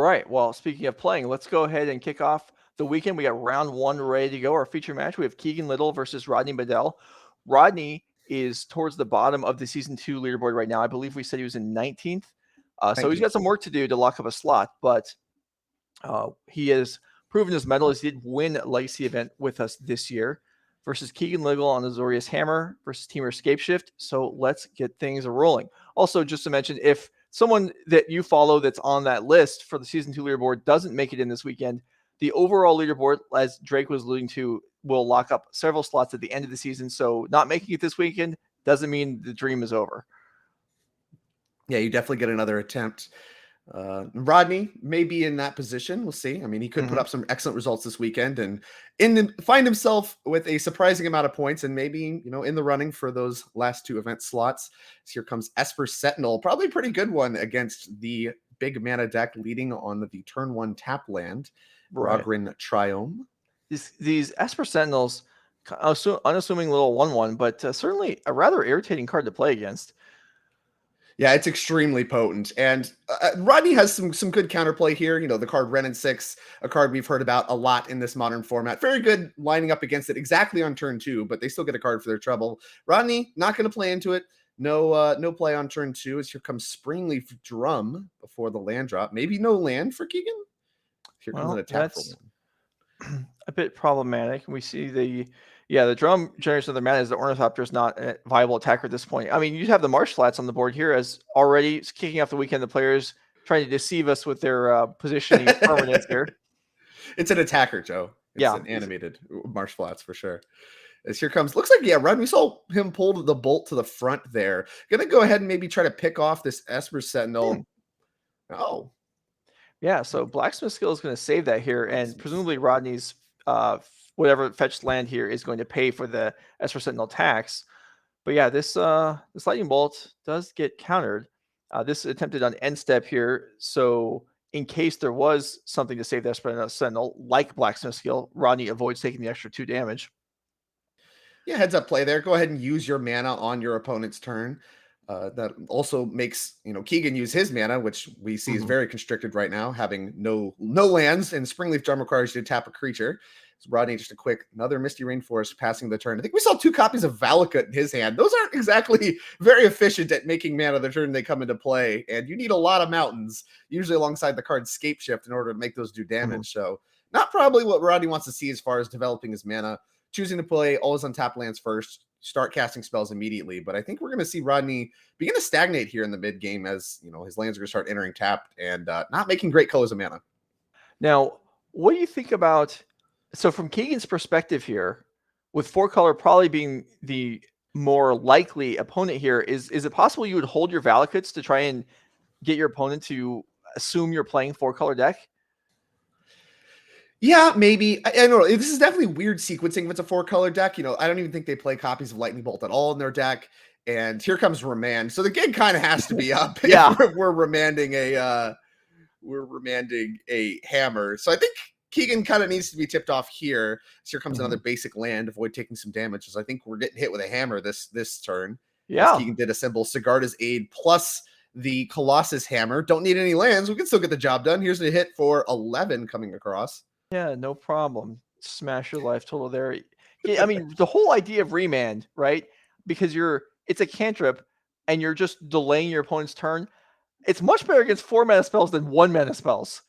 right. Well, speaking of playing, let's go ahead and kick off the weekend. We got round 1 ready to go. Our feature match, we have Keegan Little versus Rodney Bedell. Rodney is towards the bottom of the Season 2 leaderboard right now. I believe we said he was in 19th. So he's got some work to do to lock up a slot, but he has proven his mettle. He did win a Legacy event with us this year versus Keegan Little on Azorius Hammer versus Temur Scapeshift. So let's get things rolling. Also, just to mention, if someone that you follow that's on that list for the Season 2 leaderboard doesn't make it in this weekend, the overall leaderboard, as Drake was alluding to, will lock up several slots at the end of the season. So not making it this weekend doesn't mean the dream is over. Yeah, you definitely get another attempt. Rodney may be in that position. We'll see. I mean, he could put up some excellent results this weekend and find himself with a surprising amount of points and maybe, in the running for those last 2 event slots. So here comes Esper Sentinel, probably a pretty good one against the big mana deck leading on the turn 1 tap land, Rogrin Triome. These Esper Sentinels, unassuming little 1/1, but certainly a rather irritating card to play against. Yeah, it's extremely potent. And Rodney has some good counterplay here. The card Ren and 6, a card we've heard about a lot in this modern format. Very good lining up against it exactly on turn 2, but they still get a card for their trouble. Rodney, not going to play into it. No play on turn 2 as here comes Springleaf Drum before the land drop. Maybe no land for Keegan. Here comes an attack for one. A bit problematic. We see the drum generates another mana as the Ornithopter is not a viable attacker at this point. I mean, you have the Marsh Flats on the board here as already kicking off the weekend. The players trying to deceive us with their positioning permanence here. It's an attacker, Joe. It's an animated Marsh Flats for sure. As here comes, looks like, Rodney, we saw him pull the bolt to the front there. Gonna go ahead and maybe try to pick off this Esper Sentinel. Oh. Yeah, so Blacksmith skill is going to save that here, and presumably Rodney's whatever fetched land here is going to pay for the Esper Sentinel tax. But yeah, this Lightning Bolt does get countered. This attempted on end step here, so in case there was something to save the Esper Sentinel, like Blacksmith skill, Rodney avoids taking the extra 2 damage. Yeah, heads up play there. Go ahead and use your mana on your opponent's turn. That also makes Keegan use his mana, which we see is very constricted right now, having no lands, and Springleaf Drum requires you to tap a creature. So Rodney, just another Misty Rainforest passing the turn. I think we saw 2 copies of Valakut in his hand. Those aren't exactly very efficient at making mana the turn they come into play, and you need a lot of mountains, usually alongside the card Scapeshift, in order to make those do damage. So not probably what Rodney wants to see as far as developing his mana. Choosing to play always untap lands first, start casting spells immediately. But I think we're going to see Rodney begin to stagnate here in the mid game as his lands are going to start entering tapped and not making great colors of mana. Now, what do you think about? So from Keegan's perspective here, with 4-color probably being the more likely opponent here, is it possible you would hold your Valakuts to try and get your opponent to assume you're playing 4-color deck? Yeah, maybe. I don't know. This is definitely weird sequencing if it's a 4-color deck. I don't even think they play copies of Lightning Bolt at all in their deck. And here comes Remand. So the gig kind of has to be up. Yeah. If we're remanding a hammer. So I think Keegan kind of needs to be tipped off here. So here comes another basic land, avoid taking some damage, as I think we're getting hit with a hammer this turn. Yeah. Keegan did assemble Sigarda's Aid plus the Colossus Hammer. Don't need any lands. We can still get the job done. Here's a hit for 11 coming across. Yeah, no problem. Smash your life total there. I mean, the whole idea of Remand, right? Because it's a cantrip and you're just delaying your opponent's turn. It's much better against 4-mana spells than 1-mana spells.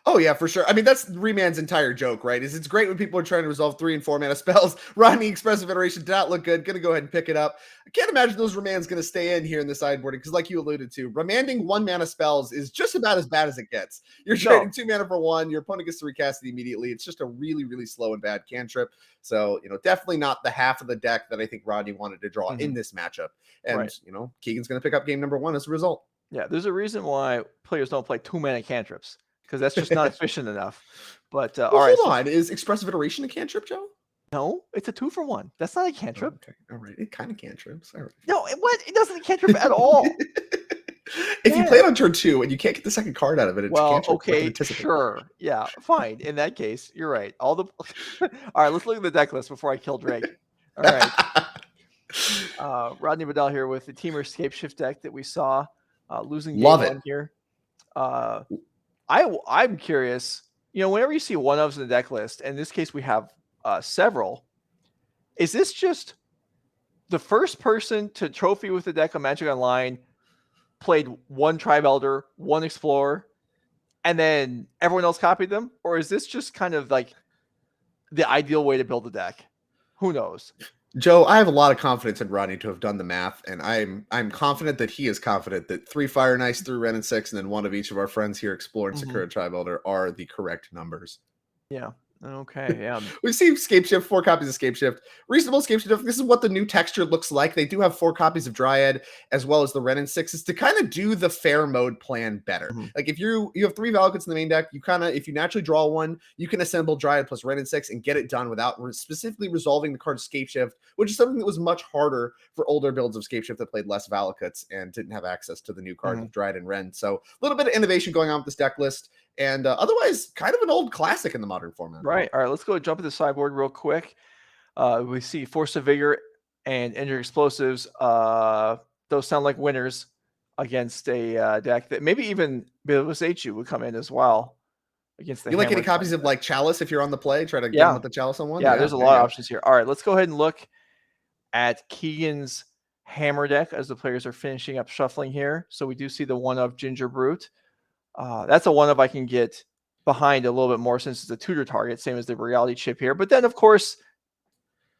Oh, yeah, for sure. I mean, that's Remand's entire joke, right? It's great when people are trying to resolve 3 and 4 mana spells. Rodney Expressive Iteration did not look good. Going to go ahead and pick it up. I can't imagine those Remand's going to stay in here in the sideboarding because, like you alluded to, remanding 1 mana spells is just about as bad as it gets. You're trading 2 mana for 1. Your opponent gets to recast it immediately. It's just a really, really slow and bad cantrip. So, definitely not the half of the deck that I think Rodney wanted to draw in this matchup. And, Keegan's going to pick up game number 1 as a result. Yeah, there's a reason why players don't play 2-mana cantrips. Because that's just not efficient enough. But all right. Hold on. Is Expressive Iteration a cantrip, Joe? No, it's a 2-for-1. That's not a cantrip. Oh, okay. All right. It kind of cantrips. All right. No, it doesn't cantrip at all. If you play it on turn 2 and you can't get the second card out of it, it's cantrip. Okay, sure. Yeah, fine. In that case, you're right. All right, let's look at the deck list before I kill Drake. All right. Rodney Bedell here with the Temur Scapeshift deck that we saw losing game 1 here. I'm curious. Whenever you see one ofs in the deck list, and in this case we have several, is this just the first person to trophy with the deck on Magic Online played one Tribe Elder, one Explorer, and then everyone else copied them? Or is this just kind of like the ideal way to build a deck? Who knows? Joe, I have a lot of confidence in Rodney to have done the math, and I'm confident that he is confident that 3 Fire and Ice, 3 Ren and 6, and then one of each of our friends here exploring Sakura-Tribe Elder are the correct numbers. Yeah. Okay, yeah. We see Scapeshift, 4 copies of Scapeshift. Reasonable Scapeshift. This is what the new texture looks like. They do have 4 copies of Dryad as well as the Ren and 6s to kind of do the fair mode plan better. Like if you have 3 Valakutes in the main deck, you kind of, if you naturally draw one, you can assemble Dryad plus Ren and 6 and get it done without specifically resolving the card Scapeshift, which is something that was much harder for older builds of Scapeshift that played less Valakutes and didn't have access to the new cards of Dryad and Ren. So a little bit of innovation going on with this deck list. And otherwise, kind of an old classic in the modern format. Right. All right. Let's go jump to the sideboard real quick. We see Force of Vigor and Ender Explosives. Those sound like winners against a deck that maybe even Bilusachu would come in as well against the. You like any copies of like Chalice if you're on the play? Try to get them with the Chalice on one. Yeah, there's a lot of options here. All right, let's go ahead and look at Keegan's Hammer deck as the players are finishing up shuffling here. So we do see the one of Gingerbrute. That's a one of I can get behind a little bit more since it's a tutor target, same as the reality chip here. But then, of course,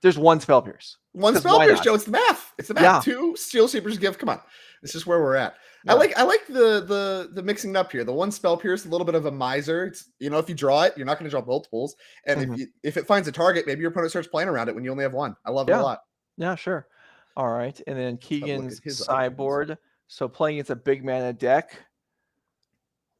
there's one Spell Pierce. One Spell Pierce, Joe. It's the math. It's the math. 2 Steelshaper's give. Come on. This is where we're at. Yeah. I like the mixing it up here. The one Spell Pierce, a little bit of a miser. It's, if you draw it, you're not going to draw multiples. And if it finds a target, maybe your opponent starts playing around it when you only have one. I love it a lot. Yeah, sure. All right. And then Keegan's sideboard. So playing it's a big mana deck.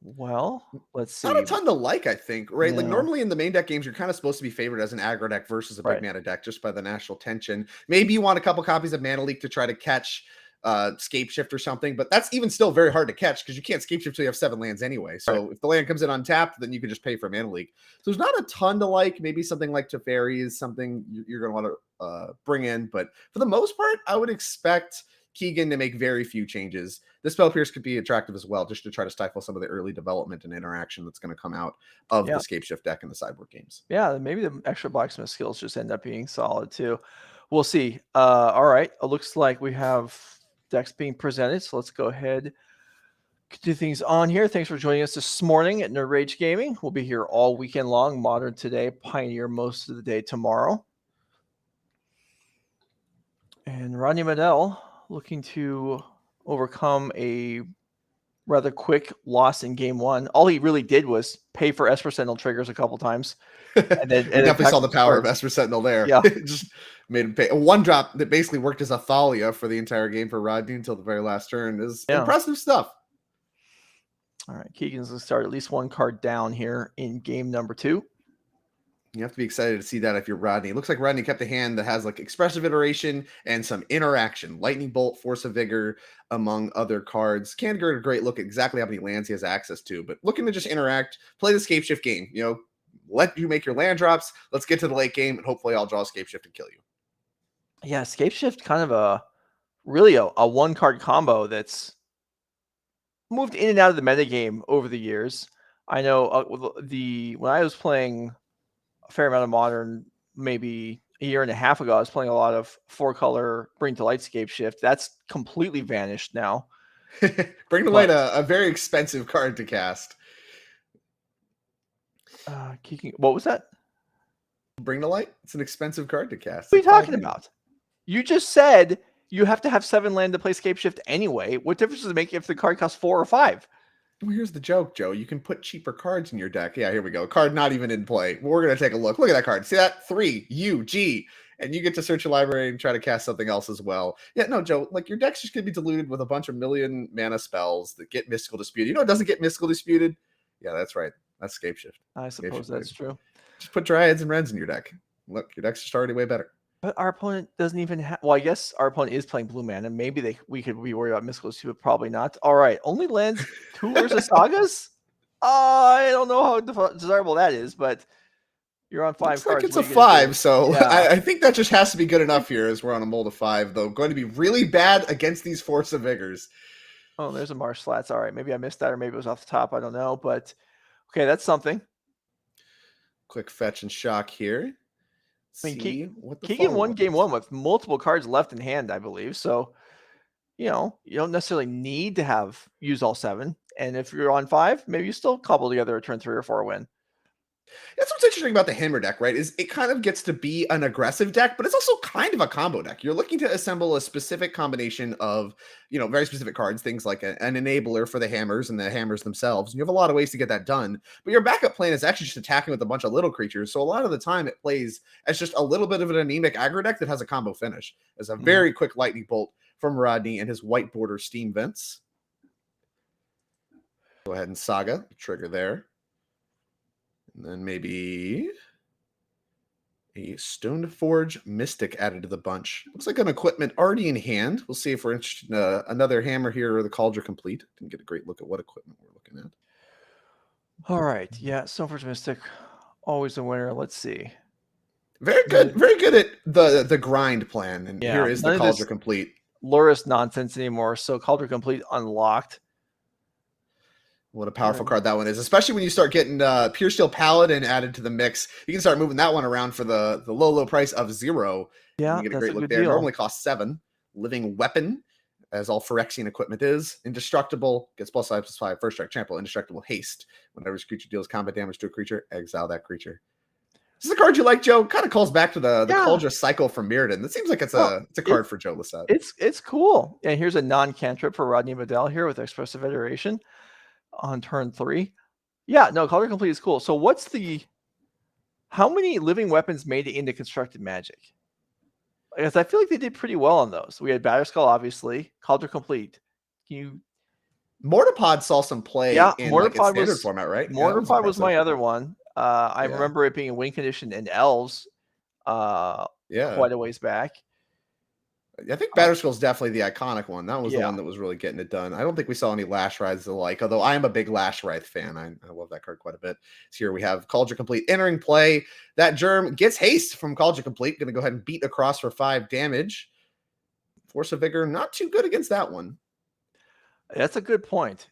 Well, let's see. Not a ton to like, I think, right? Like normally in the main deck games, you're kind of supposed to be favored as an aggro deck versus a big mana deck just by the national tension. Maybe you want a couple copies of Mana Leak to try to catch Scapeshift or something, but that's even still very hard to catch because you can't Scapeshift till you have 7 lands anyway. So if the land comes in untapped, then you can just pay for Mana Leak. So there's not a ton to like. Maybe something like Teferi is something you're going to want to bring in, but for the most part, I would expect Keegan to make very few changes. The Spell Pierce could be attractive as well, just to try to stifle some of the early development and interaction that's going to come out of the Scapeshift deck in the sideboard games. Yeah, maybe the extra Blacksmith skills just end up being solid too. We'll see. All right, it looks like we have decks being presented, so let's go ahead do things on here. Thanks for joining us this morning at Nerd Rage Gaming. We'll be here all weekend long. Modern today, Pioneer most of the day tomorrow. And Rodney Bedell looking to overcome a rather quick loss in game 1. All he really did was pay for Esper Sentinel triggers a couple times. And then definitely saw the power of Esper Sentinel there. Yeah. Just made him pay. A 1-drop that basically worked as a Thalia for the entire game for Rodney until the very last turn is impressive stuff. All right, Keegan's going to start at least one card down here in game number 2. You have to be excited to see that if you're Rodney. It looks like Rodney kept a hand that has like expressive iteration and some interaction. Lightning Bolt, Force of Vigor, among other cards. Can get a great look at exactly how many lands he has access to, but looking to just interact, play the Scapeshift game. Let you make your land drops. Let's get to the late game, and hopefully I'll draw a Scapeshift and kill you. Yeah, Scapeshift kind of a one-card combo that's moved in and out of the metagame over the years. I know when I was playing a fair amount of Modern, maybe a year and a half ago, I was playing a lot of 4-color Bring to Light Scapeshift. That's completely vanished now. Bring to Light, a very expensive card to cast. What was that? Bring to Light? It's an expensive card to cast. What are you talking about? You just said you have to have 7 land to play Scapeshift anyway. What difference does it make if the card costs 4 or 5? Well, here's the joke, Joe. You can put cheaper cards in your deck. Yeah, here we go. A card not even in play. We're going to take a look. Look at that card. See that? 3, U, G. And you get to search your library and try to cast something else as well. Yeah, no, Joe, like your deck's just going to be diluted with a bunch of million mana spells that get Mystical Disputed. You know what doesn't get Mystical Disputed? Yeah, that's right. That's Scapeshift. I suppose that's true. Just put Dryads and Rens in your deck. Look, your deck's just already way better. But our opponent doesn't even have... Well, I guess our opponent is playing blue mana. Maybe we could be worried about Mystical Dispute, but probably not. All right. Only lands 2 Urza Sagas? I don't know how desirable that is, but you're on 5 cards. Like it's a 5, so yeah. I think that just has to be good enough here as we're on a mold of 5, though. Going to be really bad against these Force of Vigors. Oh, there's a Marsh Flats. All right. Maybe I missed that, or maybe it was off the top. I don't know, but... Okay, that's something. Quick fetch and shock here. I mean, See what the Keegan won follow-up game is. 1 with multiple cards left in hand, I believe. So, you don't necessarily need to use all 7. And if you're on 5, maybe you still cobble together a turn 3 or 4 win. That's what's interesting about the Hammer deck, right? Is it kind of gets to be an aggressive deck, but it's also kind of a combo deck. You're looking to assemble a specific combination of, very specific cards, things like an enabler for the hammers and the hammers themselves. And you have a lot of ways to get that done. But your backup plan is actually just attacking with a bunch of little creatures. So a lot of the time it plays as just a little bit of an anemic aggro deck that has a combo finish. As a very quick lightning bolt from Rodney and his white border steam vents. Go ahead and Saga, trigger there. And then maybe a Stoneforge Mystic added to the bunch. Looks like an equipment already in hand. We'll see if we're interested in another hammer here or the Kaldra Compleat. Didn't get a great look at what equipment we're looking at. All right. Yeah, Stoneforge Mystic, always a winner. Let's see. Very good at the grind plan. And here is the Kaldra Compleat. Lurrus nonsense anymore. So Kaldra Compleat unlocked. What a powerful card that one is, especially when you start getting Puresteel Paladin added to the mix. You can start moving that one around for the low price of 0. Yeah, you get a great look there. Deal. Normally costs 7. Living Weapon, as all Phyrexian equipment is. Indestructible, gets +5/+5, first strike, trample, indestructible, haste. Whenever this creature deals combat damage to a creature, exile that creature. This is a card you like, Joe. Kind of calls back to the Kaldra cycle from Mirrodin. It seems like it's a card for Joe Lissette. It's cool. And here's a non-cantrip for Rodney Bedell here with Expressive Iteration on turn 3. Yeah, no, Kaldra Compleat is cool. So how many living weapons made it into constructed Magic? Because I feel like they did pretty well on those. We had Batterskull, obviously. Kaldra Compleat. Mortarpod saw some play in its standard format, right? Mortarpod was my other one. I remember it being a win condition in Elves quite a ways back. I think Batterskull is definitely the iconic one. That was the one that was really getting it done. I don't think we saw any Lash Rides alike, although I am a big Lash Wraith fan. I love that card quite a bit. So here we have Kaldra Compleat entering play. That Germ gets haste from Kaldra Compleat. Going to go ahead and beat across for 5 damage. Force of Vigor, not too good against that one. That's a good point.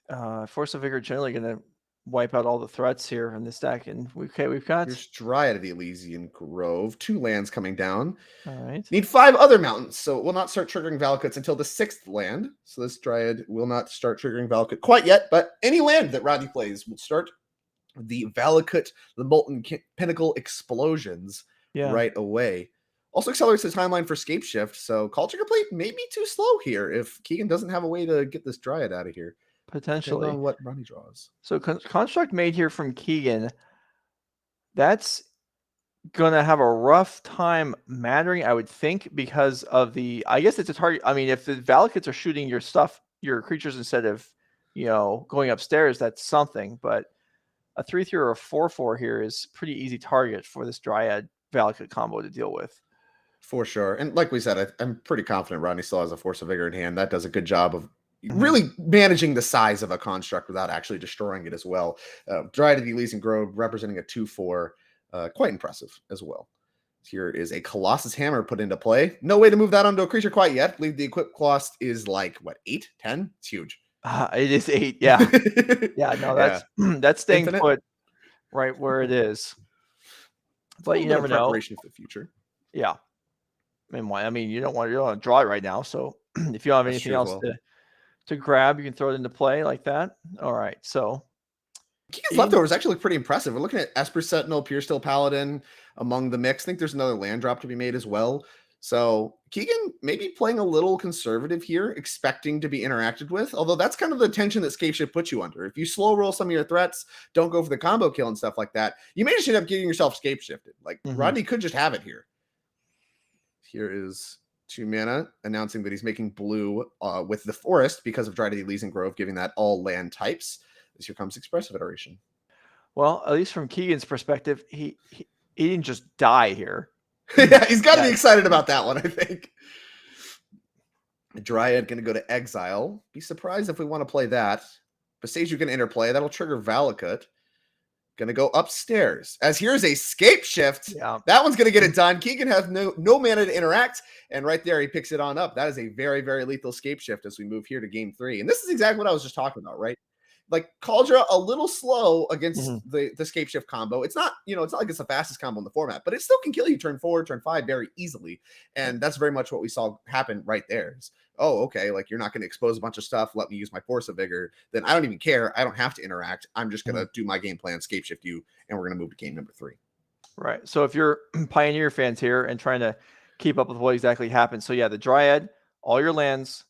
Force of Vigor generally going to wipe out all the threats here in this deck. And we've got here's Dryad of the Elysian Grove. 2 lands coming down. All right. Need 5 other mountains, so it will not start triggering Valakuts until the 6th land. So this Dryad will not start triggering Valakut quite yet, but any land that Rodney plays will start the Valakut, the Molten Pinnacle explosions right away. Also accelerates the timeline for Scapeshift, so Kaldra Compleat may be too slow here if Keegan doesn't have a way to get this Dryad out of here. Potentially. On what Rodney draws. So construct made here from Keegan. That's gonna have a rough time mattering, I would think, because of I guess it's a target. I mean, if the Valakuts are shooting your creatures instead of going upstairs, that's something. But a 3/3 or a 4/4 here is pretty easy target for this Dryad Valakut combo to deal with. For sure. And like we said, I'm pretty confident Rodney still has a Force of Vigor in hand. That does a good job of really managing the size of a construct without actually destroying it as well. Dryad of the Elysian Grove representing a 2/4. Quite impressive as well. Here is a Colossus Hammer put into play. No way to move that onto a creature quite yet. I believe the equip cost is like, 8, 10? It's huge. It is 8, yeah. That's staying put right where it is. But you never know. Preparation for the future. Yeah. I mean, you don't want to draw it right now. So if you don't have anything else to grab, you can throw it into play like that. All right. So Keegan's leftovers actually look pretty impressive. We're looking at Esper Sentinel, Puresteel Paladin among the mix. I think there's another land drop to be made as well. So Keegan maybe playing a little conservative here, expecting to be interacted with. Although that's kind of the tension that Scapeshift puts you under. If you slow roll some of your threats, don't go for the combo kill and stuff like that, you may just end up getting yourself Scapeshifted. Like Rodney could just have it here. Here is 2 mana announcing that he's making blue with the forest because of Dryad of the Elysian Grove, giving that all land types. This here comes Expressive Iteration. Well, at least from Keegan's perspective, he didn't just die here. Yeah, he's got to be excited about that one, I think. Dryad going to go to exile. Be surprised if we want to play that. Besage can interplay. That'll trigger Valakut. Going to go upstairs. As here's a Scapeshift. Yeah. That one's going to get it done. Keegan has no mana to interact. And right there, he picks it on up. That is a very, very lethal Scapeshift as we move here to game 3. And this is exactly what I was just talking about, right? like Kaldra a little slow against the Scapeshift combo. It's not, it's not like it's the fastest combo in the format, but it still can kill you turn 4, turn 5 very easily. And that's very much what we saw happen right there. Oh, okay, like you're not going to expose a bunch of stuff. Let me use my Force of Vigor. Then I don't even care. I don't have to interact. I'm just going to do my game plan, Scapeshift you, and we're going to move to game number 3. Right. So if you're Pioneer fans here and trying to keep up with what exactly happened. So yeah, the Dryad, all your lands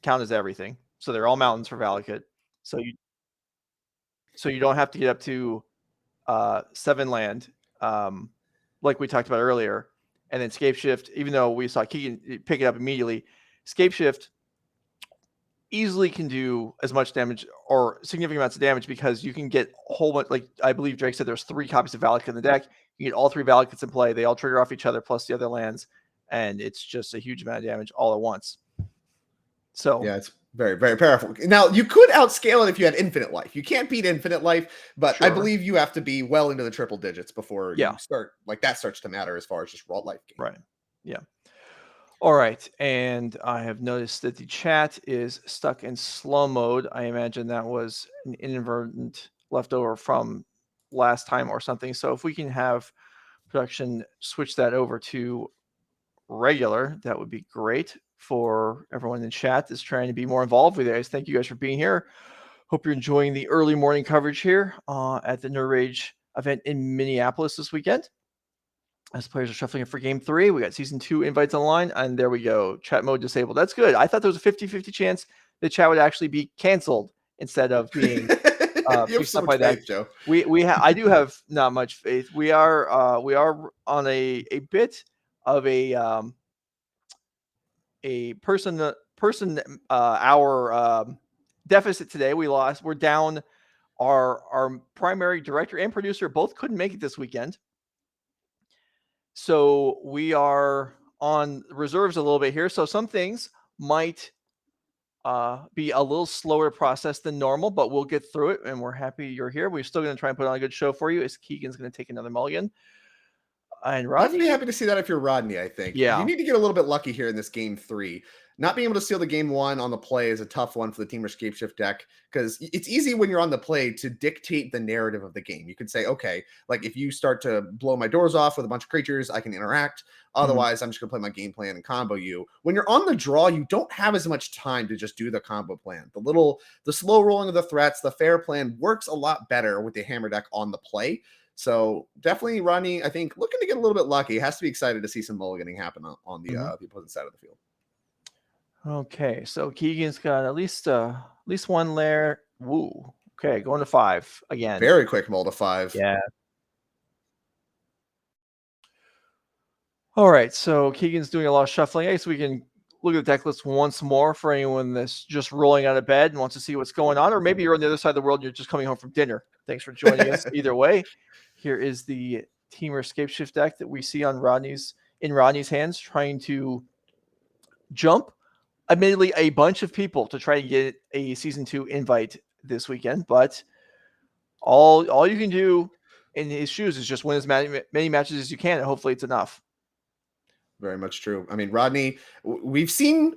count as everything. So they're all mountains for Valakut. So you don't have to get up to 7 land, like we talked about earlier. And then Scapeshift, even though we saw Keegan pick it up immediately, Scapeshift easily can do as much damage or significant amounts of damage because you can get a whole bunch. Like I believe Drake said, there's 3 copies of Valakut in the deck. You get all 3 Valakuts in play. They all trigger off each other plus the other lands, and it's just a huge amount of damage all at once. So yeah, it's very, very powerful. Now you could outscale it if you had infinite life. You can't beat infinite life, but I believe you have to be well into the triple digits before you start. Like that starts to matter as far as just raw life gain. Right. Yeah. All right, and I have noticed that the chat is stuck in slow mode. I imagine that was an inadvertent leftover from last time or something. So if we can have production switch that over to regular, that would be great for everyone in chat that's trying to be more involved with you guys. Thank you guys for being here. Hope you're enjoying the early morning coverage here at the Nerd Rage event in Minneapolis this weekend. As players are shuffling in for game 3, we got season 2 invites on the line, and there we go. Chat mode disabled. That's good. I thought there was a 50-50 chance that chat would actually be canceled instead of being you have so much faith, Joe. I do have not much faith. We are on a bit of a person hour deficit today. We're down. Our primary director and producer both couldn't make it this weekend. So we are on reserves a little bit here. So some things might be a little slower process than normal, but we'll get through it. And we're happy you're here. We're still going to try and put on a good show for you as Keegan's going to take another mulligan. And Rodney, definitely happy to see that if you're Rodney, I think. Yeah. You need to get a little bit lucky here in this game 3. Not being able to steal the game 1 on the play is a tough one for the Temur Scapeshift deck because it's easy when you're on the play to dictate the narrative of the game. You could say, okay, like if you start to blow my doors off with a bunch of creatures, I can interact. Otherwise, I'm just going to play my game plan and combo you. When you're on the draw, you don't have as much time to just do the combo plan. The slow rolling of the threats, the fair plan works a lot better with the hammer deck on the play. So definitely Rodney, I think, looking to get a little bit lucky. Has to be excited to see some mulliganing happen on the opposing side of the field. Okay, so Keegan's got at least one layer. Woo. Okay, going to 5 again. Very quick mull to 5. Yeah. All right, so Keegan's doing a lot of shuffling. I guess we can look at the deck list once more for anyone that's just rolling out of bed and wants to see what's going on, or maybe you're on the other side of the world and you're just coming home from dinner. Thanks for joining us. Either way, here is the Temur Scapeshift deck that we see on Rodney's hands, trying to jump, admittedly, a bunch of people to try to get a season 2 invite this weekend, but all you can do in his shoes is just win as many matches as you can, and hopefully it's enough. Very much true. I mean, Rodney, we've seen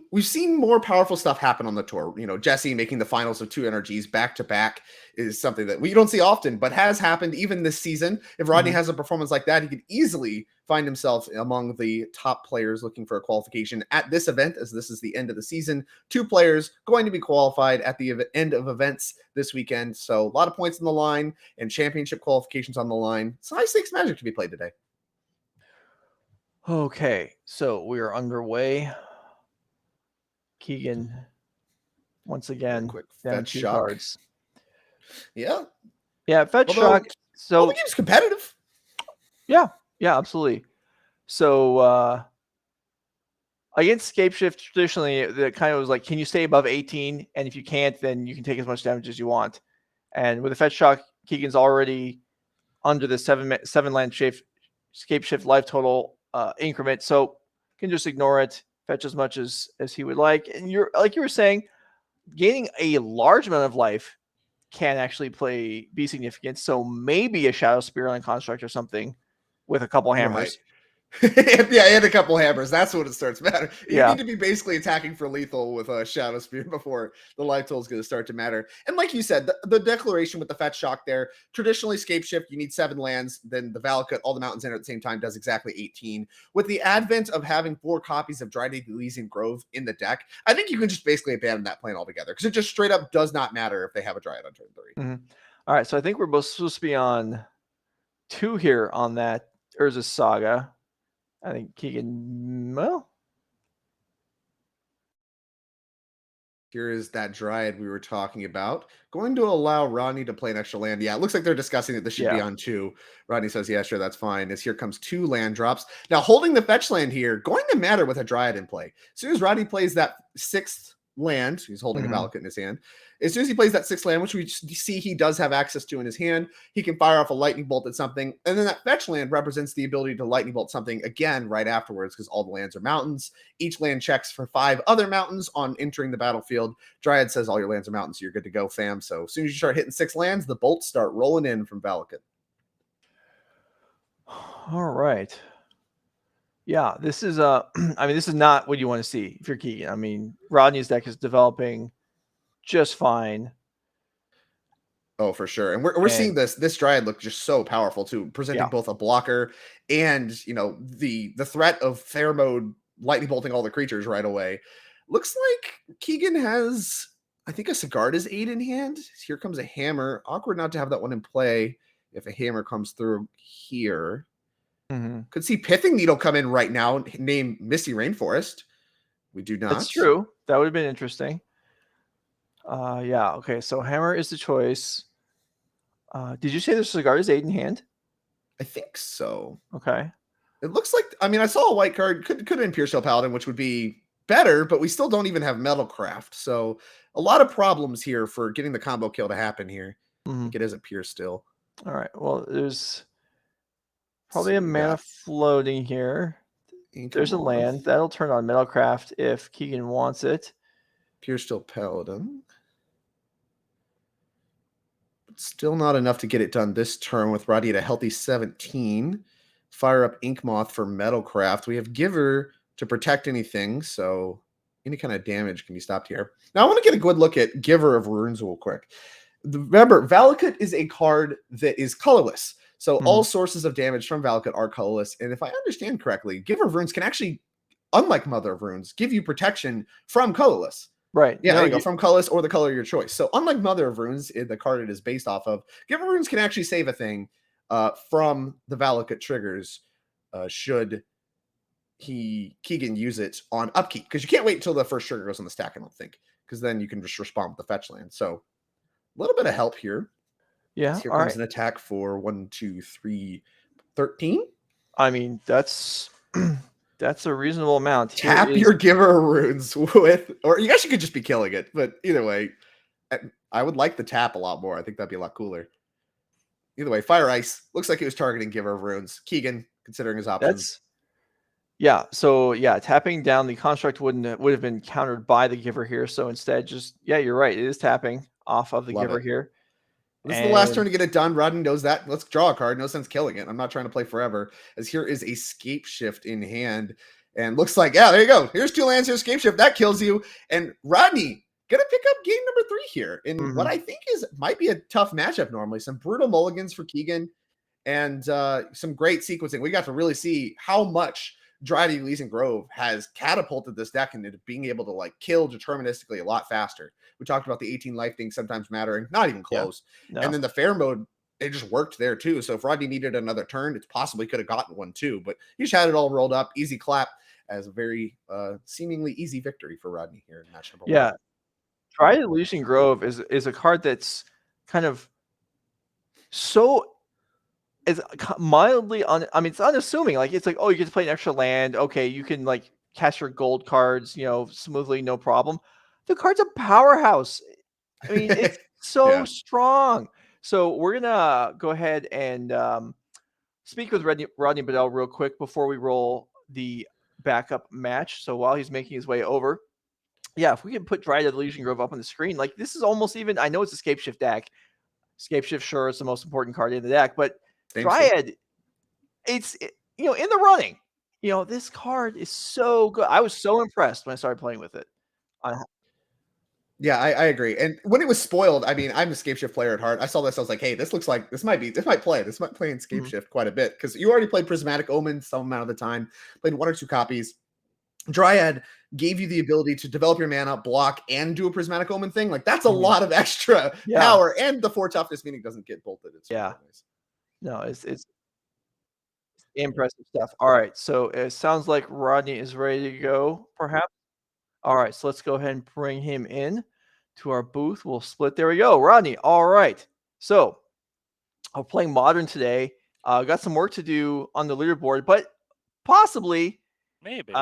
more powerful stuff happen on the tour. Jesse making the finals of 2 NRGs back to back is something that we don't see often, but has happened even this season. If Rodney has a performance like that, he could easily find himself among the top players looking for a qualification at this event, as this is the end of the season. 2 players going to be qualified at the end of events this weekend. So a lot of points on the line and championship qualifications on the line. It's high stakes Magic to be played today. Okay, so we are underway. Keegan, once again, quick down fetch 2 shock. cards. Yeah, fetch shock. So the game's competitive. Yeah, absolutely. So against Scapeshift, traditionally, the kind of was like, can you stay above 18? And if you can't, then you can take as much damage as you want. And with the fetch shock, Keegan's already under the 7 land Scapeshift life total increment, so can just ignore it, fetch as much as he would like. And you're like you were saying, gaining a large amount of life can actually be significant. So maybe a Shadowspear on a construct or something with a couple hammers. Yeah, and a couple hammers. That's when it starts mattering. You Yeah. need to be basically attacking for lethal with a Shadowspear before the life total is going to start to matter. And like you said, the declaration with the fetch shock there, traditionally Scapeshift, you need 7 lands. Then the Valakut, all the mountains in at the same time, does exactly 18. With the advent of having 4 copies of Dryad Elysian Grove in the deck, I think you can just basically abandon that plan altogether because it just straight up does not matter if they have a Dryad on turn 3. Mm-hmm. All right, so I think we're both supposed to be on 2 here on that Urza Saga. I think Keegan, well, here is that Dryad we were talking about. Going to allow Rodney to play an extra land. Yeah, it looks like they're discussing that this should be on 2. Rodney says, yeah, sure, that's fine. As here comes 2 land drops. Now, holding the fetch land here, going to matter with a Dryad in play. As soon as Rodney plays that 6th land, he's holding a Valakut in his hand. As soon as he plays that 6th land, which we see he does have access to in his hand, he can fire off a lightning bolt at something. And then that fetch land represents the ability to lightning bolt something again right afterwards because all the lands are mountains. Each land checks for 5 other mountains on entering the battlefield. Dryad says all your lands are mountains, so you're good to go, fam. So as soon as you start hitting 6 lands, the bolts start rolling in from Valakut. All right. Yeah, this is I mean, this is not what you want to see if you're Keegan. I mean, Rodney's deck is developing just fine. Oh, for sure. And we're seeing this Dryad look just so powerful too, presenting both a blocker and, you know, the threat of fair mode lightning bolting all the creatures right away. Looks like Keegan has, I think, a Sigarda's 8 in hand. Here comes a hammer. Awkward not to have that one in play if a hammer comes through here. Could see Pithing Needle come in right now, named Misty Rainforest. We do not. That's true. That would have been interesting. Yeah, okay, so hammer is the choice. Did you say the Sigarda's 8 in hand? I think so. Okay. It looks like, I mean, I saw a white card, could have been Puresteel Paladin, which would be better, but we still don't even have Metalcraft. So a lot of problems here for getting the combo kill to happen here. I think it is a Puresteel. All right, well, there's probably a mana floating here. There's a land. That'll turn on Metalcraft if Keegan wants it. Puresteel Paladin. But still not enough to get it done this turn with Rodney at a healthy 17. Fire up Inkmoth for Metalcraft. We have Giver to protect anything, so any kind of damage can be stopped here. Now I want to get a good look at Giver of Runes real quick. Remember, Valakut is a card that is colorless. So all sources of damage from Valakut are colorless. And if I understand correctly, Giver of Runes can actually, unlike Mother of Runes, give you protection from colorless. Right. Yeah, there you go, from colorless or the color of your choice. So unlike Mother of Runes, the card it is based off of, Giver of Runes can actually save a thing from the Valakut triggers should Keegan use it on upkeep. Because you can't wait until the first trigger goes on the stack, I don't think. Because then you can just respond with the fetch land. So a little bit of help here. Yeah. Here comes an attack for 1, 2, 3, 13. I mean, that's a reasonable amount. Tap your Giver of Runes with, or you guys could just be killing it. But either way, I would like the tap a lot more. I think that'd be a lot cooler. Either way, Fire Ice looks like he was targeting Giver of Runes. Keegan, considering his options. Yeah. So yeah, tapping down the construct would have been countered by the Giver here. So instead, just you're right. It is tapping off of the Giver here. This is the last turn to get it done. Rodney knows that. Let's draw a card. No sense killing it. I'm not trying to play forever. As here is a Scapeshift in hand. And looks like, there you go. Here's 2 lands, here's Scapeshift. That kills you. And Rodney gonna pick up game number 3 here in what I think might be a tough matchup normally. Some brutal mulligans for Keegan and some great sequencing. We got to really see how much Dryad Elysian Grove has catapulted this deck into being able to like kill deterministically a lot faster. We talked about the 18 life thing sometimes mattering, not even close. Yeah, no. And then the fair mode, it just worked there too. So if Rodney needed another turn, it possibly could have gotten one too, but he just had it all rolled up. Easy clap as a very seemingly easy victory for Rodney here in match number 1. Yeah. Dryad Elysian Grove is a card that's kind of so it's mildly it's unassuming. Like it's like, oh, you get to play an extra land. Okay, you can like cast your gold cards, smoothly, no problem. The card's a powerhouse. I mean, it's so strong. So we're gonna go ahead and speak with Rodney Bedell real quick before we roll the backup match. So while he's making his way over, if we can put Dryad Elysian Grove up on the screen, like this is almost even. I know it's a Scapeshift deck. Scapeshift, sure, it's the most important card in the deck, but Dryad, it's in the running. You know, this card is so good. I was so impressed when I started playing with it. Yeah, I agree. And when it was spoiled, I mean, I'm a Scapeshift player at heart. I saw this, I was like, hey, this looks like this might play in Scapeshift quite a bit, because you already played Prismatic Omen some amount of the time, played 1 or 2 copies. Dryad gave you the ability to develop your mana, block, and do a Prismatic Omen thing. Like, that's a lot of extra power, and the 4 toughness, meaning it doesn't get bolted. It's really nice. No, it's impressive stuff. All right, so it sounds like Rodney is ready to go, perhaps. All right, so let's go ahead and bring him in to our booth. We'll split. There we go, Rodney. All right, so I'm playing Modern today. Got some work to do on the leaderboard, but possibly maybe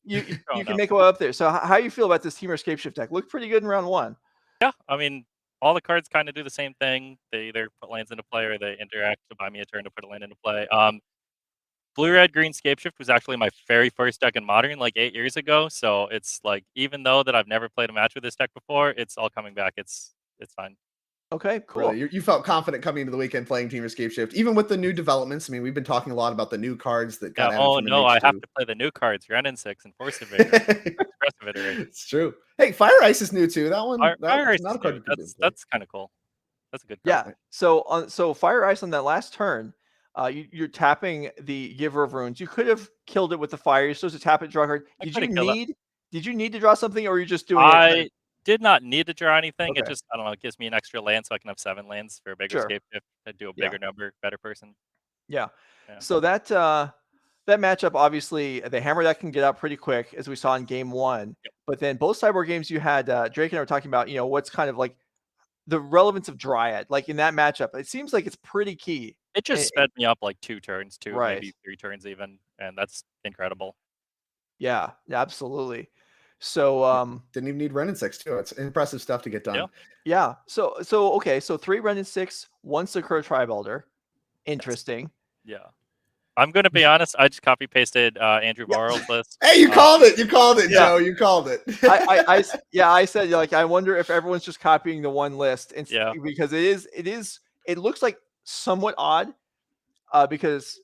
you can make it up there. So how do you feel about this Temur Scapeshift deck? Looked pretty good in round 1. Yeah, I mean, all the cards kind of do the same thing. They either put lands into play or they interact to buy me a turn to put a land into play. Blue, red, green Scapeshift was actually my very first deck in Modern like 8 years ago. So it's like, even though that I've never played a match with this deck before, it's all coming back. It's fine. Okay, cool. Really, you felt confident coming into the weekend playing Temur Scapeshift, even with the new developments. I mean, we've been talking a lot about the new cards that got added from no, I have to play the new cards, Renin 6 and Force Evader. It's true. Hey, Fire Ice is new too. That one, Fire Ice not a card. That's kind of cool. That's a good card. Yeah. So Fire Ice on that last turn, you're tapping the Giver of Runes. You could have killed it with the fire. You're supposed to tap it, draw a card. Did you need to draw something, or are you just doing it? I did not need to draw anything. Okay. It just, I don't know, it gives me an extra land so I can have 7 lands for a bigger Scapeshift to do a bigger number, better person. Yeah. So that matchup, obviously, the Hammer deck can get out pretty quick, as we saw in game 1. Yep. But then both Sideboard games, you had Drake and I were talking about, what's kind of like the relevance of Dryad. Like in that matchup, it seems like it's pretty key. It just sped me up like 2 turns, right. maybe 3 turns even, and that's incredible. Yeah, absolutely. So didn't even need Renin 6 too. It's impressive stuff to get done. Yeah. So okay, so 3 Renin 6, 1 Sakura-Tribe Elder. Interesting. Yeah. I'm gonna be honest, I just copy pasted Andrew Barrow's list. Hey, you called it, Joe. You called it. I said, like, I wonder if everyone's just copying the one list, because it looks like somewhat odd, because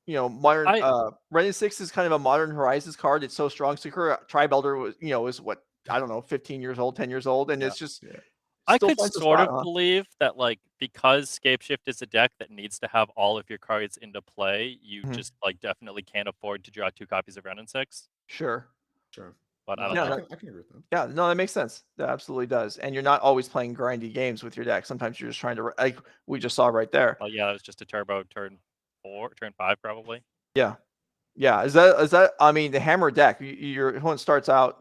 modern Renin 6 is kind of a Modern Horizons card. It's so strong. Sakura-Tribe Elder was is what, I don't know, 15 years old, 10 years old, and it's just I could sort of believe that, like, because Scapeshift is a deck that needs to have all of your cards into play, you just like definitely can't afford to draw 2 copies of Renin 6. Sure. But I can agree with that. Yeah, no, that makes sense. That absolutely does. And you're not always playing grindy games with your deck. Sometimes you're just trying to, like we just saw right there. Well, yeah, it was just a turbo turn 5 probably. Yeah. Is that? I mean, the Hammer deck. Your opponent starts out.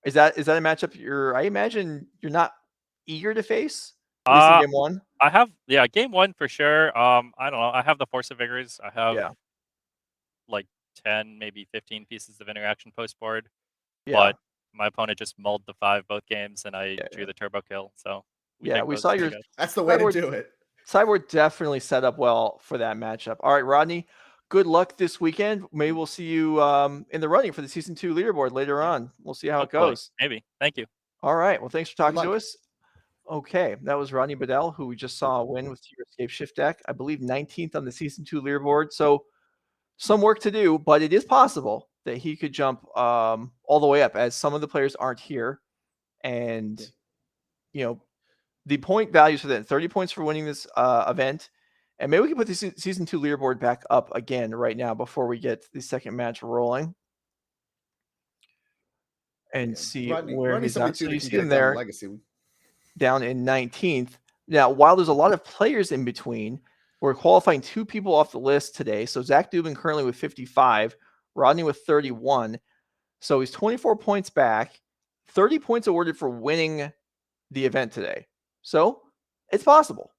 Is that a matchup? I imagine you're not eager to face. At least in game 1. I have game 1 for sure. I don't know. I have the Force of Vigors. I have like 10, maybe 15 pieces of interaction post board. But my opponent just mulled the 5 both games, and I drew the turbo kill. So we saw your. That's the way to do it. Sideboard definitely set up well for that matchup. All right, Rodney, good luck this weekend. Maybe we'll see you in the running for the Season 2 leaderboard later on. We'll see how it goes. Maybe. Thank you. All right. Well, thanks for talking to us. Okay, that was Rodney Bedell, who we just saw win with your Scapeshift deck. I believe 19th on the Season 2 leaderboard. So some work to do, but it is possible that he could jump all the way up, as some of the players aren't here. And, the point values for that, 30 points for winning this event. And maybe we can put the Season 2 leaderboard back up again right now before we get the second match rolling. And see where he's at. So you see him there down in 19th. Now, while there's a lot of players in between, we're qualifying 2 people off the list today. So Zach Dubin currently with 55, Rodney with 31. So he's 24 points back, 30 points awarded for winning the event today. So it's possible.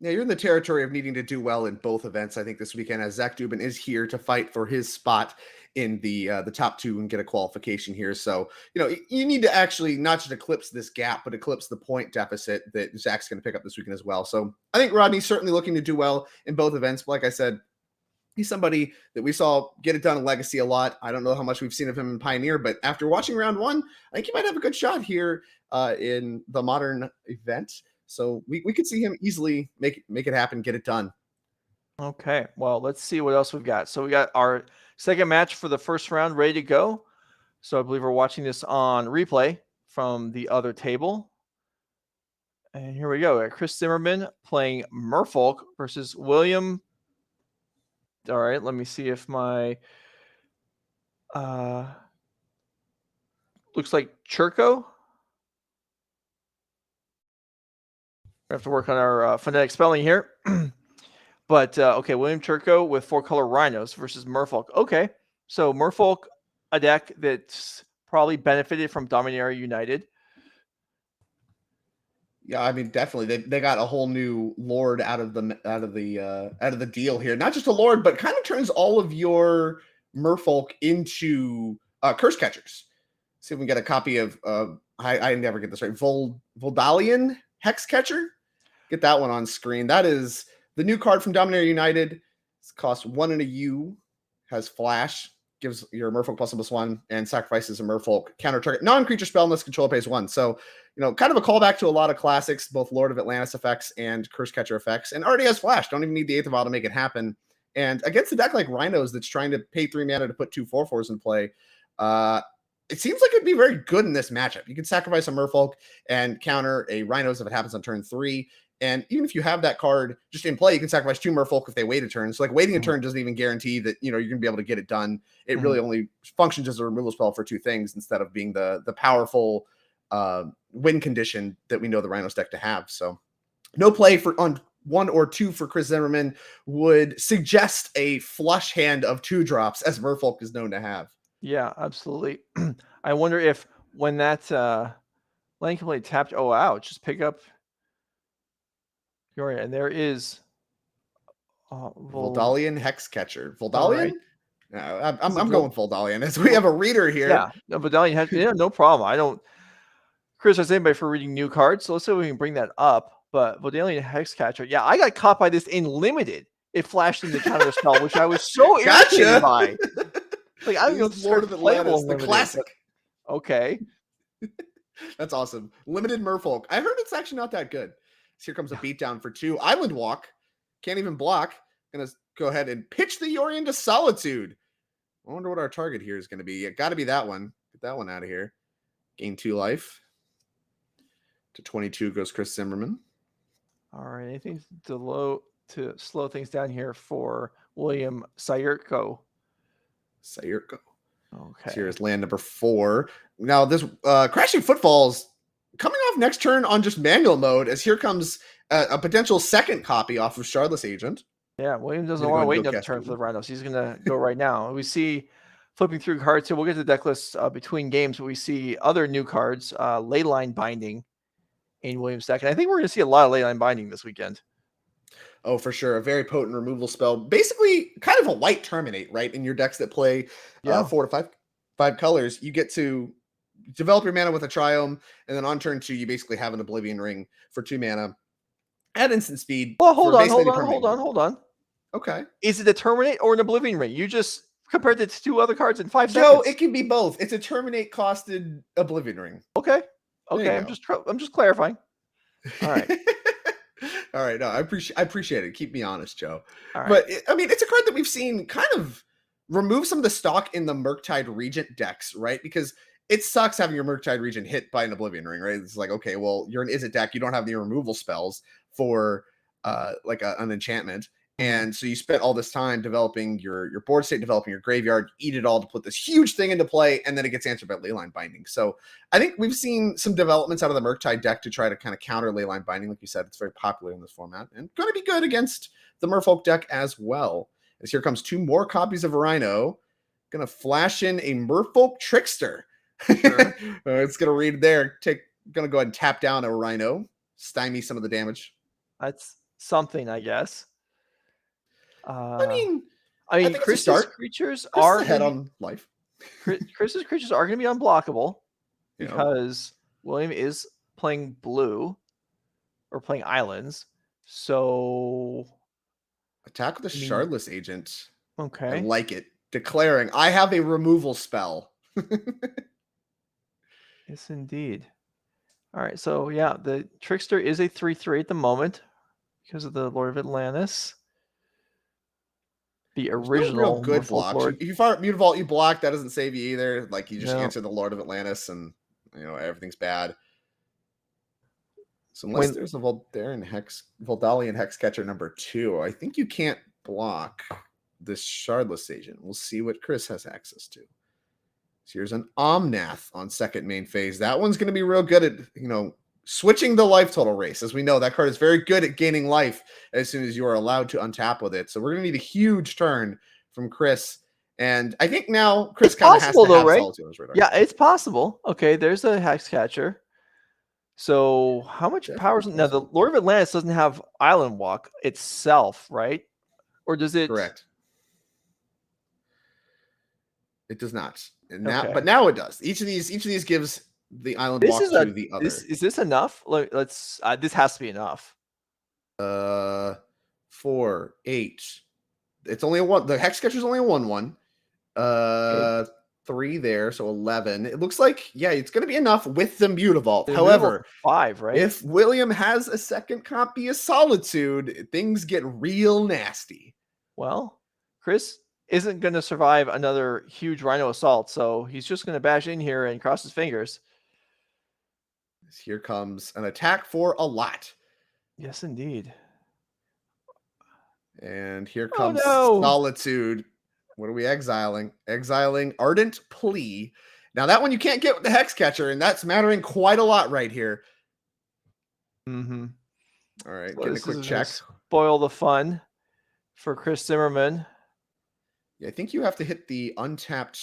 Yeah, you're in the territory of needing to do well in both events, I think, this weekend, as Zach Dubin is here to fight for his spot in the top 2 and get a qualification here. So, you need to actually not just eclipse this gap, but eclipse the point deficit that Zach's going to pick up this weekend as well. So I think Rodney's certainly looking to do well in both events. But like I said, he's somebody that we saw get it done in Legacy a lot. I don't know how much we've seen of him in Pioneer, but after watching round 1, I think he might have a good shot here in the Modern event. So we could see him easily make it happen, get it done. Okay, well, let's see what else we've got. So we got our second match for the first round ready to go. So I believe we're watching this on replay from the other table. And here we go. Chris Zimmerman playing Merfolk versus William. All right, let me see if my looks like Churko. We have to work on our phonetic spelling here. But okay, William Churko with 4-color rhinos versus Merfolk. Okay, so Merfolk, a deck that's probably benefited from Dominaria United. Yeah, I mean, definitely they got a whole new lord out of the deal here. Not just a lord, but kind of turns all of your Merfolk into curse catchers. See if we can get a copy of I never get this right. Voldalian Hex Catcher. Get that one on screen. That is the new card from Dominaria United. It costs 1 and a U, has flash, gives your Merfolk +1/+1, and sacrifices a Merfolk counter target non-creature spell unless control pays 1. So, kind of a callback to a lot of classics, both Lord of Atlantis effects and Curse Catcher effects, and already has flash. Don't even need the 8th of Vial to make it happen. And against a deck like Rhinos that's trying to pay 3 mana to put 2 4/4s in play, it seems like it'd be very good in this matchup. You can sacrifice a Merfolk and counter a Rhinos if it happens on turn 3. And even if you have that card just in play, you can sacrifice 2 Merfolk if they wait a turn. So like waiting a turn doesn't even guarantee that you're going to be able to get it done. It really only functions as a removal spell for 2 things instead of being the powerful win condition that we know the Rhinos deck to have. So no play on 1 or 2 for Chris Zimmerman would suggest a flush hand of 2 drops, as Merfolk is known to have. Yeah, absolutely. I wonder if when that Land Compleat tapped, oh wow, just pick up your, and there is Voldalian Hex Catcher. Voldalian? Right. I'm going Voldalian as we have a reader here. Yeah, no, Voldalian has no problem. I don't criticize anybody for reading new cards, so let's see if we can bring that up. But Voldalian Hex Catcher, yeah, I got caught by this in limited. It flashed in the counter spell, which I was so irritated by. Like, I don't know if Lord of Atlantis, the classic. Okay. That's awesome. Limited Merfolk. I heard it's actually not that good. So here comes a beatdown for 2. Island Walk. Can't even block. Gonna go ahead and pitch the Yorion to Solitude. I wonder what our target here is going to be. It got to be that one. Get that one out of here. Gain 2 life. To 22 goes Chris Zimmerman. All right. Anything to slow things down here for William Sayurko. Okay. So here's land number 4. Now this Crashing Footfalls coming off next turn on just manual mode, as here comes a potential second copy off of Shardless Agent. Yeah, William doesn't want to wait another turn for the Rhinos. He's going to go right now. We see flipping through cards here. We'll get to the deck list between games, but we see other new cards, Leyline Binding in William's deck. And I think we're going to see a lot of Leyline Binding this weekend. Oh, for sure. A very potent removal spell. Basically, kind of a white Terminate, right? In your decks that play 4 to 5 colors, you get to develop your mana with a Triome, and then on turn 2, you basically have an Oblivion Ring for 2 mana at instant speed. Well, hold on. Okay. Is it a Terminate or an Oblivion Ring? You just compared it to 2 other cards in 5 seconds. No, it can be both. It's a Terminate costed Oblivion Ring. Okay. I'm just clarifying. All right. All right. No, I appreciate it. Keep me honest, Joe. Right. But it's a card that we've seen kind of remove some of the stock in the Murktide Regent decks, right? Because it sucks having your Murktide Regent hit by an Oblivion Ring, right? It's like, okay, well, you're an Izzet deck. You don't have any removal spells for an enchantment. And so you spent all this time developing your board state, developing your graveyard, eat it all to put this huge thing into play, and then it gets answered by Leyline Binding. So I think we've seen some developments out of the Murktide deck to try to kind of counter Leyline Binding. Like you said, it's very popular in this format and going to be good against the Merfolk deck as well. As here comes 2 more copies of Rhino. Going to flash in a Merfolk Trickster. Sure. It's going to read there. Going to go ahead and tap down a Rhino. Stymie some of the damage. That's something, I guess. I mean, Chris's creatures are ahead on life. Chris's creatures are going to be unblockable because William is playing blue or playing islands. So attack with a Shardless Agent. Okay. I like it. Declaring, I have a removal spell. Yes, indeed. All right. So yeah, the Trickster is a 3/3 at the moment because of the Lord of Atlantis. The There's no original real good Merfolk blocks. Lord. If you fire Mutavault, you block. That doesn't save you either. Like you just No. answer the Lord of Atlantis, and everything's bad. So unless there's a Voldalian Hexcatcher number 2, I think you can't block this Shardless Agent. We'll see what Chris has access to. So here's an Omnath on second main phase. That one's going to be real good at switching the life total race. As we know, that card is very good at gaining life as soon as you are allowed to untap with it. So we're going to need a huge turn from Chris. And I think now Chris kind of has to have Solitude on his radar. Yeah, it's possible. Okay, there's a Hexcatcher. So how much power is now? The Lord of Atlantis doesn't have Island Walk itself, right? Or does it? Correct. It does not. And now, but now it does. Each of these gives the Island Walk to the other. Is this enough? Let's. This has to be enough. 4, 8. It's only a 1. The Hexcatcher is only a 1/1. 3 there, so 11. It looks like, it's going to be enough with the Mutavault. However, 5, right? If William has a second copy of Solitude, things get real nasty. Well, Chris isn't going to survive another huge Rhino assault, so he's just going to bash in here and cross his fingers. Here comes an attack for a lot. Yes, indeed. And here comes Solitude. What are we exiling? Exiling Ardent Plea. Now that one you can't get with the Hexcatcher, and that's mattering quite a lot right here. Mm-hmm. All right, getting a quick check. Spoil the fun for Chris Zimmerman. Yeah, I think you have to hit the untapped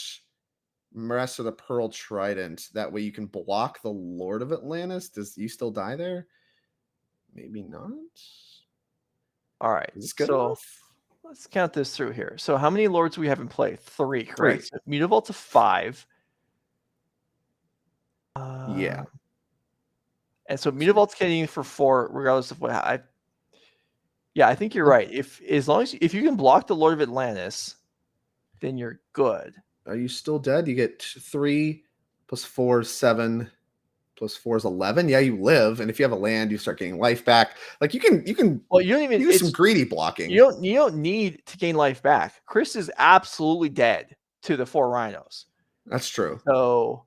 Maress of the Pearl Trident. That way you can block the Lord of Atlantis. Does you still die there? Maybe not. All right. Is this good enough? Let's count this through here. So how many lords do we have in play? 3, correct? 3. So Mutavault to 5. Yeah. And so Mutavault's getting for 4, regardless of what I think you're right. If you can block the Lord of Atlantis, then you're good. Are you still dead? You get 3 plus 4 is 7 plus 4 is 11. Yeah, you live, and if you have a land, you start getting life back. Like you can. Well, you don't even do some greedy blocking. You don't need to gain life back. Chris is absolutely dead to the 4 rhinos. That's true. So,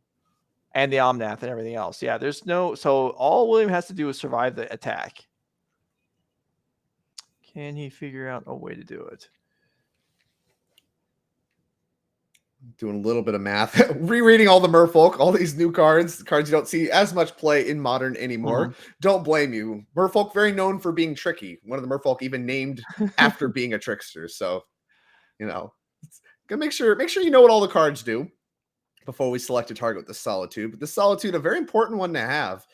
and the Omnath and everything else. Yeah, there's no. So all William has to do is survive the attack. Can he figure out a way to do it? Doing a little bit of math, rereading all the Merfolk, all these new cards you don't see as much play in Modern anymore. Mm-hmm. Don't blame you. Merfolk very known for being tricky. One of the Merfolk even named after being a trickster. So, gonna make sure you know what all the cards do before we select a target with the Solitude. But the Solitude, a very important one to have.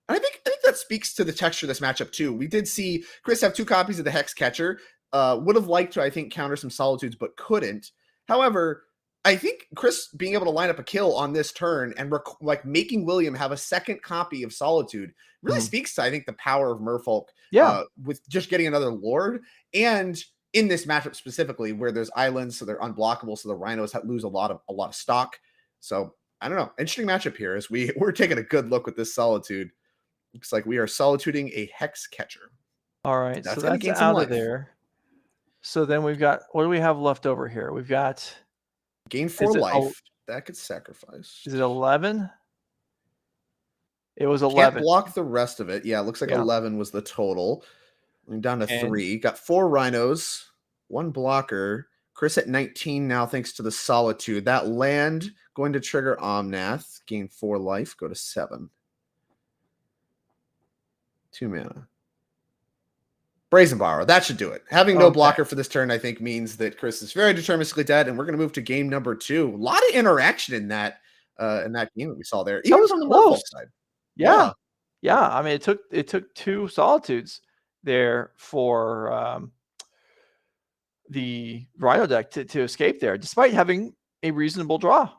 And I think that speaks to the texture of this matchup too. We did see Chris have 2 copies of the Hexcatcher. Would have liked to, I think, counter some Solitudes, but couldn't. However, I think Chris being able to line up a kill on this turn and making William have a second copy of Solitude really speaks to, I think, the power of Merfolk. With just getting another Lord, and in this matchup specifically where there's islands, so they're unblockable, so the Rhinos lose a lot of stock. So I don't know. Interesting matchup here as we're taking a good look with this Solitude. Looks like we are Solituding a Hexcatcher. All right, so that's out of there. So then we've got, what do we have left over here? We've got gain 4 life. That could sacrifice. Is it 11? It was 11. Can't block the rest of it. Yeah, it looks like 11 was the total. We're down to 3. Got 4 rhinos, 1 blocker. Chris at 19 now thanks to the Solitude. That land going to trigger Omnath. Gain 4 life. Go to 7. 2 mana. Brazen Borrow. That should do it. Having no blocker for this turn, I think, means that Chris is very deterministically dead, and we're going to move to game number 2. A lot of interaction in that game that we saw there. Even from the Merfolk side. Yeah. I mean, it took 2 Solitudes there for the Rhino deck to escape there, despite having a reasonable draw.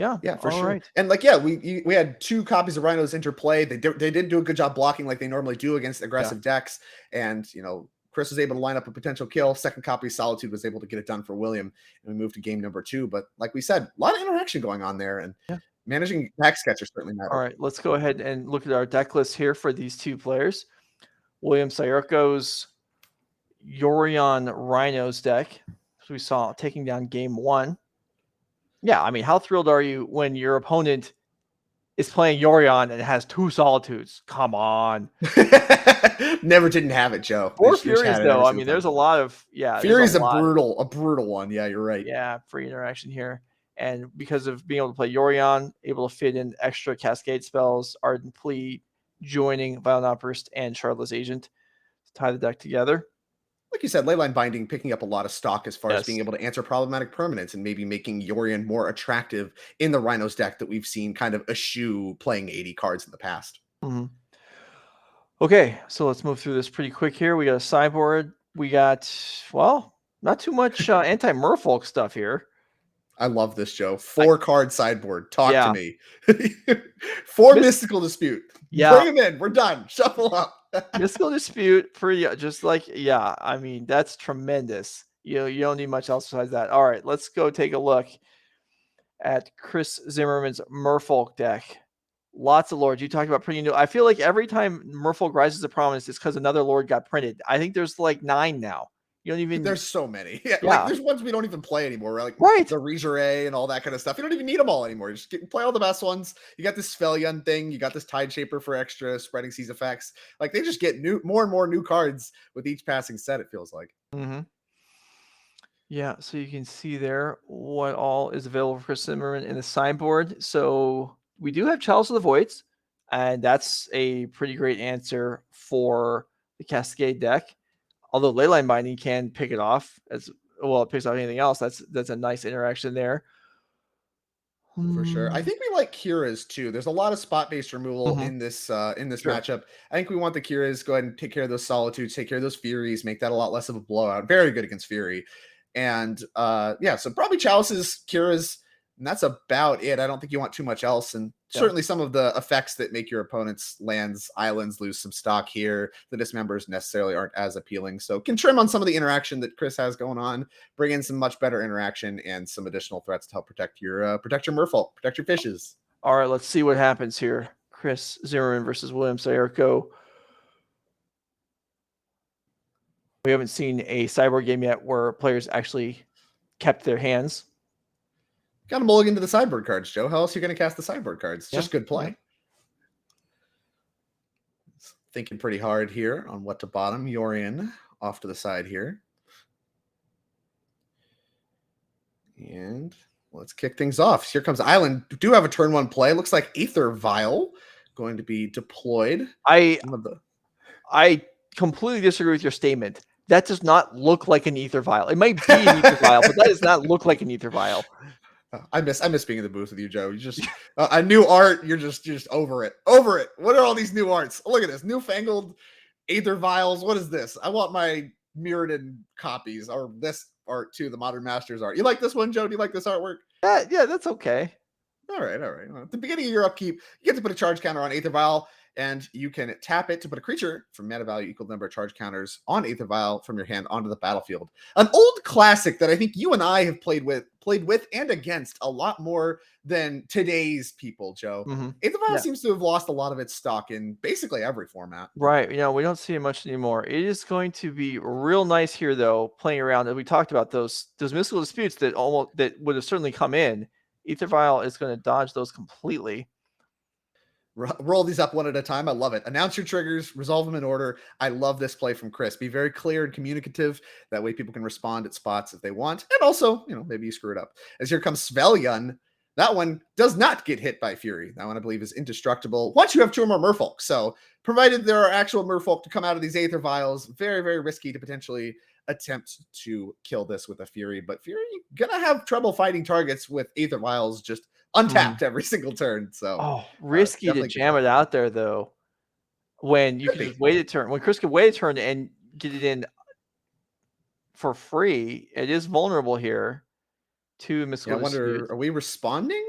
Yeah, for sure. Right. And we had 2 copies of Rhinos interplay. They didn't do a good job blocking like they normally do against aggressive decks. And Chris was able to line up a potential kill. Second copy Solitude was able to get it done for William, and we moved to game number 2. But like we said, a lot of interaction going on there, and managing Hexcatcher certainly matters. All right, let's go ahead and look at our deck list here for these 2 players. William Sayurko's Yorion Rhinos deck, as we saw taking down game 1. Yeah, I mean, how thrilled are you when your opponent is playing Yorion and has 2 Solitudes? Come on. Never didn't have it, Joe. 4 They just Furies, had it though. every I single mean, time. there's a lot of, yeah. Fury's there's a brutal one. Yeah, you're right. Yeah, free interaction here. And because of being able to play Yorion, able to fit in extra Cascade spells, Ardent Complete, joining Violent Outburst and Shardless Agent to tie the deck together. Like you said, Leyline Binding picking up a lot of stock as far as Yes. being able to answer problematic permanents and maybe making Yorion more attractive in the Rhinos deck that we've seen kind of eschew playing 80 cards in the past. Mm-hmm. Okay, so let's move through this pretty quick here. We got a sideboard. We got, well, not too much anti-merfolk stuff here. I love this, Joe. 4-card sideboard. Talk Yeah. to me. 4 Mystical Dispute. Yeah. Bring them in. We're done. Shuffle up. Mystical Dispute for just like, yeah, I mean, that's tremendous. You don't need much else besides that. All right, let's go take a look at Chris Zimmerman's Merfolk deck. Lots of lords. You talked about printing new. I feel like every time Merfolk rises to prominence, it's because another lord got printed. I think there's like 9 now. You don't even. There's so many. Yeah, Yeah. like there's ones we don't even play anymore. Like Right. the Rijere and all that kind of stuff. You don't even need them all anymore. You just play all the best ones. You got this Svellion thing. You got this Tideshaper for extra spreading seas effects. Like they just get more and more new cards with each passing set, it feels like. Mm-hmm. Yeah, so you can see there what all is available for Chris Zimmerman in the sideboard. So we do have Chalice of the Voids, and that's a pretty great answer for the Cascade deck. Although Leyline Binding can pick it off as well, it picks off anything else. That's a nice interaction there. For sure. I think we like Kira's too. There's a lot of spot-based removal in this Sure. matchup. I think we want the Kira's. Go ahead and take care of those Solitudes, take care of those Furies, make that a lot less of a blowout. Very good against Fury. And yeah, so probably Chalice's, Kira's, and that's about it. I don't think you want too much else. And certainly some of the effects that make your opponent's lands, islands lose some stock here. The dismembers necessarily aren't as appealing. So can trim on some of the interaction that Chris has going on, bring in some much better interaction and some additional threats to help protect your merfolk, protect your fishes. All right, let's see what happens here. Chris Zimmerman versus William Sayerko. We haven't seen a cyborg game yet where players actually kept their hands. Got to mulligan to the sideboard cards, Joe. How else are you going to cast the sideboard cards? Yeah. Just good play. Thinking pretty hard here on what to bottom. Yorion off to the side here. And let's kick things off. Here comes Island. Do have a turn 1 play. Looks like Aether Vial going to be deployed. I completely disagree with your statement. That does not look like an Aether Vial. It might be an Aether Vial, but that does not look like an Aether Vial. I miss being in the booth with you, Joe. You just a new art. You're just over it. Over it. What are all these new arts? Look at this newfangled Aether Vials. What is this? I want my Mirrodin copies or this art too. The Modern Masters art. You like this one, Joe? Do you like this artwork? Yeah, that's okay. All right. Well, at the beginning of your upkeep, you get to put a charge counter on Aether Vial, and you can tap it to put a creature from mana value equal to the number of charge counters on Aether Vial from your hand onto the battlefield. An old classic that I think you and I have played with and against a lot more than today's people, Joe. Aether Vial seems to have lost a lot of its stock in basically every format. Right. We don't see it much anymore. It is going to be real nice here, though, playing around. As we talked about those mystical disputes that would have certainly come in. Aether Vial is going to dodge those completely. Roll these up one at a time. I love it. Announce your triggers, resolve them in order. I love this play from Chris. Be very clear and communicative. That way people can respond at spots if they want. And also, maybe you screw it up. As here comes Svellion. That one does not get hit by Fury. That one, I believe, is indestructible once you have 2 or more merfolk. So provided there are actual merfolk to come out of these Aether Vials, very, very risky to potentially attempt to kill this with a Fury. But Fury, going to have trouble fighting targets with Aether Vials just untapped every single turn. So risky to jam it out there, though, when you can just wait a turn. When Chris can wait a turn and get it in for free, it is vulnerable here to mystical dispute. I wonder, are we responding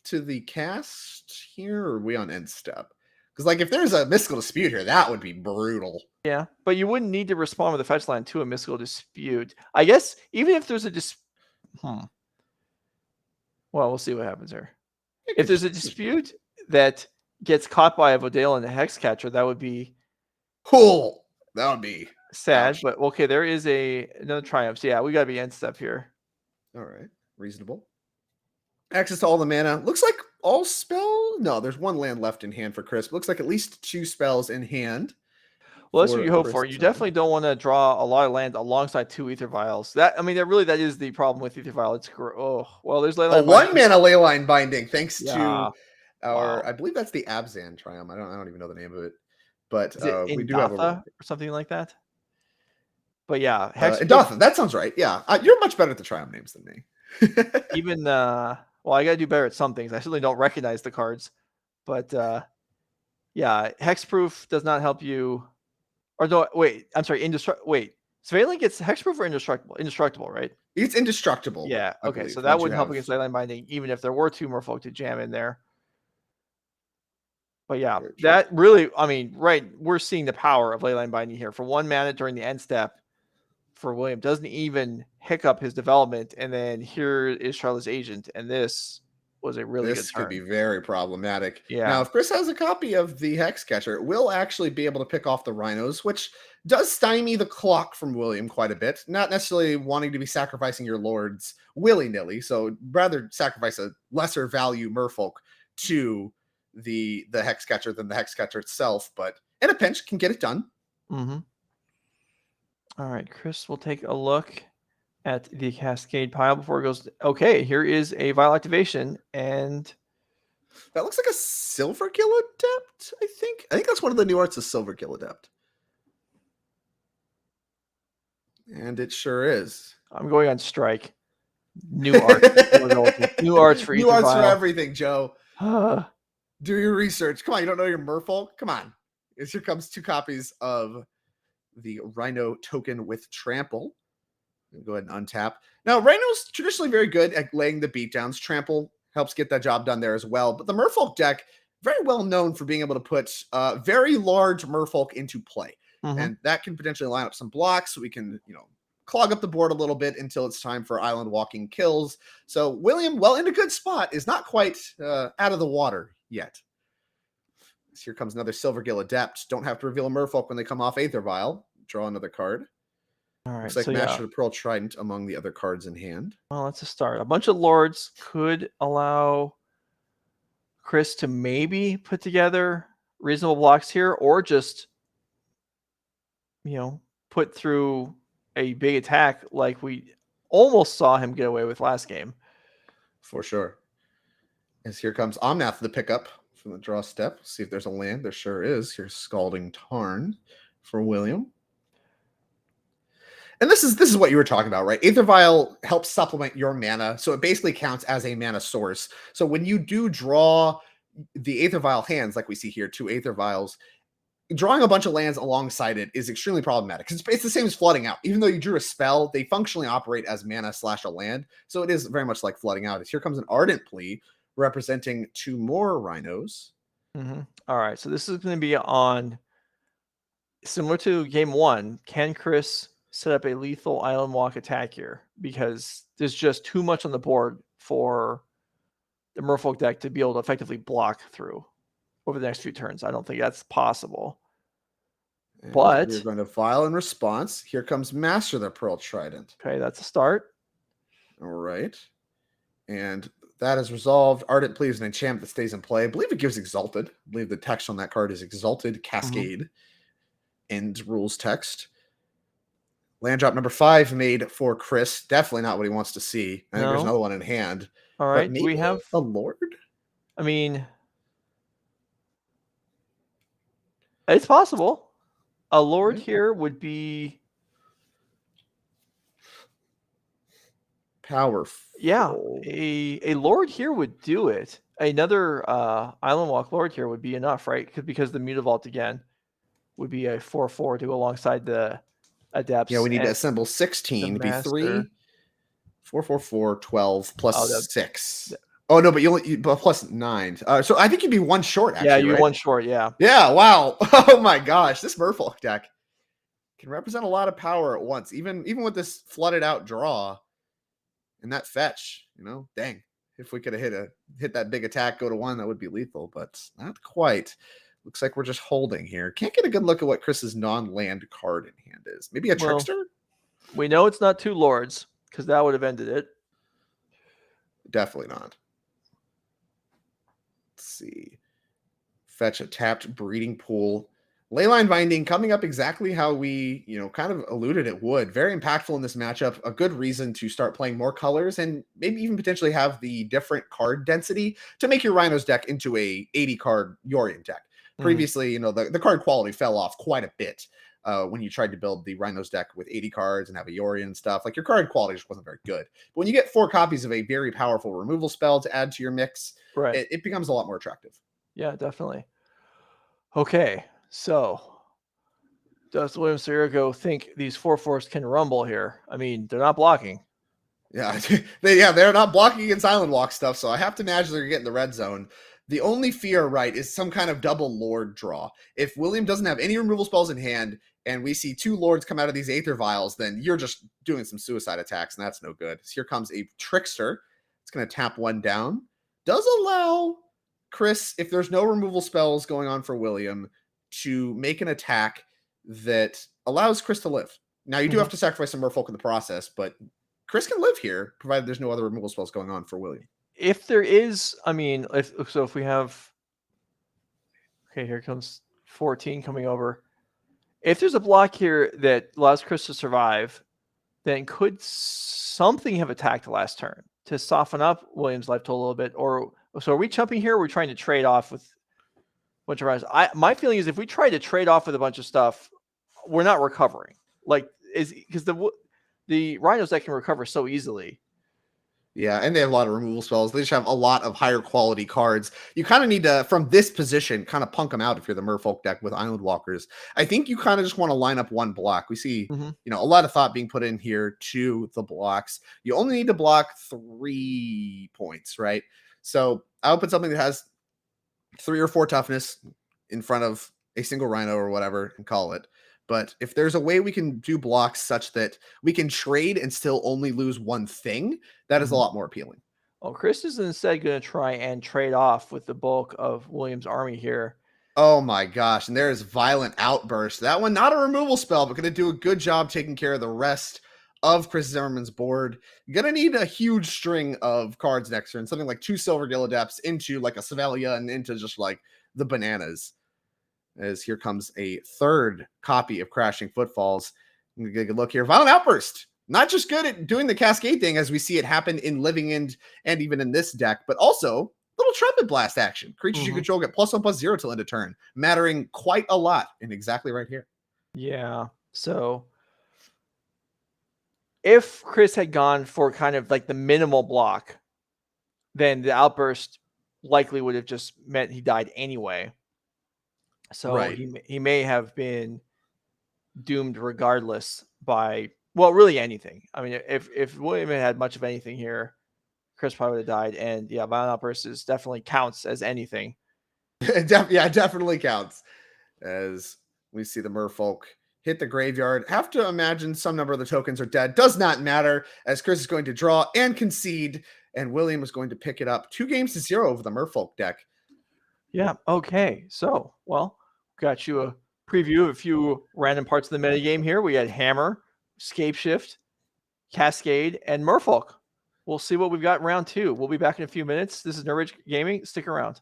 to the cast here, or are we on end step? Because like if there's a mystical dispute here, that would be brutal. Yeah, but you wouldn't need to respond with a fetch line to a mystical dispute. I guess even if there's a well, we'll see what happens here. If there's a dispute that gets caught by a Vodale and a Hexcatcher, that would be cool. That would be Sad, Ouch. but okay, there is another triumph. So yeah, we gotta be end step here. All right, reasonable. Access to all the mana. Looks like all spell. No, there's one land left in hand for Chris. Looks like at least 2 spells in hand. Well, that's what for you hope Chris for. You side. definitely don't want to draw a lot of land alongside 2 Ether Vials. That is the problem with Ether Vial. It's there's Leyline One Binding. mana Leyline Binding, thanks Yeah. to our. Wow. I believe that's the Abzan Triumph. I don't even know the name of it, but Is it we do have Indatha or something like that? But yeah, Indatha. That sounds right. Yeah, you're much better at the Triumph names than me. even well, I gotta do better at some things. I certainly don't recognize the cards, but yeah, Hexproof does not help you. Or no, wait, I'm sorry, Wait, Surveilling gets Hexproof or Indestructible? Indestructible, right? It's indestructible. Yeah. I Okay, believe, so that once you wouldn't help have- against Leyline Binding, even if there were 2 Merfolk to jam in there. But yeah, Very true. that really, I mean, right, we're seeing the power of Leyline Binding here. For 1 mana during the end step for William, doesn't even hiccup his development, and then here is Charlotte's Agent, and this was a really This good turn. could be very problematic. Yeah. Now, if Chris has a copy of the Hexcatcher, we'll actually be able to pick off the Rhinos, which does stymie the clock from William quite a bit. Not necessarily wanting to be sacrificing your lords willy-nilly, so rather sacrifice a lesser value Merfolk to the Hexcatcher than the Hexcatcher itself, but in a pinch can get it done. Mm-hmm. All right, Chris will take a look at the Cascade pile before it goes. Okay, here is a Vial Activation, and That looks like a Silvergill Adept, I think. I think that's one of the new arts of Silvergill Adept. And it sure is. I'm going on strike. New art. New arts for New Ether arts for Vial. everything, Joe. Ah, Do your research. Come on, you don't know your Merfolk? Come on. Here comes 2 copies of the Rhino token with Trample. Go ahead and untap. Now, Rhino's traditionally very good at laying the beatdowns. Trample helps get that job done there as well. But the Merfolk deck, very well known for being able to put very large Merfolk into play. mhm. And that can potentially line up some blocks. We can, clog up the board a little bit until it's time for island walking kills. So William, well, in a good spot, is not quite out of the water yet. So here comes another Silvergill Adept. Don't have to reveal a Merfolk when they come off Aether Vial. Draw another card. All right, Looks like so Master of the Pearl Trident among the other cards in hand. well, that's a start. A bunch of lords could allow Chris to maybe put together reasonable blocks here, or just, put through a big attack like we almost saw him get away with last game. For sure. As here comes Omnath, the pickup from the draw step. See if there's a land. There sure is. Here's Scalding Tarn for William. And this is what you were talking about, right? Aether Vial helps supplement your mana, so it basically counts as a mana source. So when you do draw the Aether Vial hands, like we see here, 2 Aether Vials, drawing a bunch of lands alongside it is extremely problematic. It's the same as flooding out. Even though you drew a spell, they functionally operate as mana / a land. So it is very much like flooding out. Here comes an Ardent Plea representing 2 more Rhinos. Mm-hmm. All right, so this is going to be on, similar to game 1. Can Chris set up a lethal island walk attack here? Because there's just too much on the board for the Merfolk deck to be able to effectively block through over the next few turns. I don't think that's possible. And But we're going to file in response. Here comes Master of the Pearl Trident. okay, that's a start. All right. And that is resolved. Ardent Plea is an enchantment that stays in play. I believe it gives Exalted. I believe the text on that card is Exalted Cascade. End rules text. Land drop number 5 made for Chris. Definitely not what he wants to see. I think there's No. another one in hand. All But right, do we maybe have a Lord? I mean, it's possible. A Lord Right. here would be Powerful. Yeah, a Lord here would do it. Another Island Walk Lord here would be enough, right? Because the Mutavault again would be a 4/4 to go alongside the Adepts. Yeah, we need to and assemble 16. It'd be 3, Master. 4, 4, 4, 12 plus Oh, that- 6. Oh, no, but but plus 9. So I think you'd be 1 short, actually. Yeah, you right? one short, yeah. Yeah, wow. Oh my gosh, this Merfolk deck can represent a lot of power at once. Even with this flooded out draw and that fetch, dang. If we could have hit that big attack, go to 1, that would be lethal, but not quite. Looks like we're just holding here. Can't get a good look at what Chris's non-land card in hand is. Maybe a Well, Trickster? We know it's not 2 Lords, because that would have ended it. Definitely not. Let's see. Fetch a tapped Breeding Pool. Leyline Binding coming up exactly how we, kind of alluded it would. Very impactful in this matchup. A good reason to start playing more colors and maybe even potentially have the different card density to make your Rhinos deck into a 80-card Yorion deck. Previously, the card quality fell off quite a bit when you tried to build the Rhinos deck with 80 cards and have a Yorion and stuff. Like, your card quality just wasn't very good. But when you get 4 copies of a very powerful removal spell to add to your mix, Right. it becomes a lot more attractive. Yeah, definitely. Okay, so does William Sirico think these 4/4s can rumble here? I mean, they're not blocking. Yeah, they're not blocking against Island Walk stuff, so I have to imagine they're getting the red zone. The only fear, right, is some kind of double Lord draw. If William doesn't have any removal spells in hand, and we see 2 Lords come out of these Aether Vials, then you're just doing some suicide attacks, and that's no good. So here comes a Trickster. It's going to tap 1 down. Does allow Chris, if there's no removal spells going on for William, to make an attack that allows Chris to live. Now, you do have to sacrifice some Merfolk in the process, but Chris can live here, provided there's no other removal spells going on for William. If there is, I mean, if we have, okay, here comes 14 coming over. If there's a block here that allows Chris to survive, then could something have attacked the last turn to soften up William's life total a little bit? Or so are we jumping here? Or are we trying to trade off with a bunch of Rhinos? My feeling is if we try to trade off with a bunch of stuff, we're not recovering. Like, because the Rhinos that can recover so easily. Yeah, and they have a lot of removal spells. They just have a lot of higher quality cards. You kind of need to, from this position, kind of punk them out if you're the Merfolk deck with Island Walkers. I think you kind of just want to line up 1 block. We see, a lot of thought being put in here to the blocks. You only need to block 3 points, right? So I'll put something that has 3 or 4 toughness in front of a single Rhino or whatever and call it. But if there's a way we can do blocks such that we can trade and still only lose 1 thing, that is a lot more appealing. Well, Chris is instead going to try and trade off with the bulk of William's army here. Oh my gosh. And there's Violent Outburst. That one, not a removal spell, but going to do a good job taking care of the rest of Chris Zimmerman's board. You're going to need a huge string of cards next turn, something like 2 Silver Gilladepts into like a Sevelia and into just like the bananas. As here comes a 3rd copy of Crashing Footfalls. Get a look here. Violent Outburst. Not just good at doing the Cascade thing as we see it happen in Living End and even in this deck, but also little Trumpet Blast action. Creatures you control get +1/+0 till end of turn, mattering quite a lot and exactly right here. Yeah. So if Chris had gone for kind of like the minimal block, then the Outburst likely would have just meant he died anyway. So he may have been doomed regardless by, well, really anything. I mean, if William had much of anything here, Chris probably would have died. And yeah, Violent Outburst definitely counts as anything. Yeah, it definitely counts. As we see the Merfolk hit the graveyard. Have to imagine some number of the tokens are dead. Does not matter, as Chris is going to draw and concede, and William is going to pick it up 2-0 over the Merfolk deck. Yeah, okay. So, well, got you a preview of a few random parts of the metagame here. We had Hammer, Scapeshift, Cascade, and Merfolk. We'll see what we've got in round 2. We'll be back in a few minutes. This is Nerd Rage Gaming. Stick around.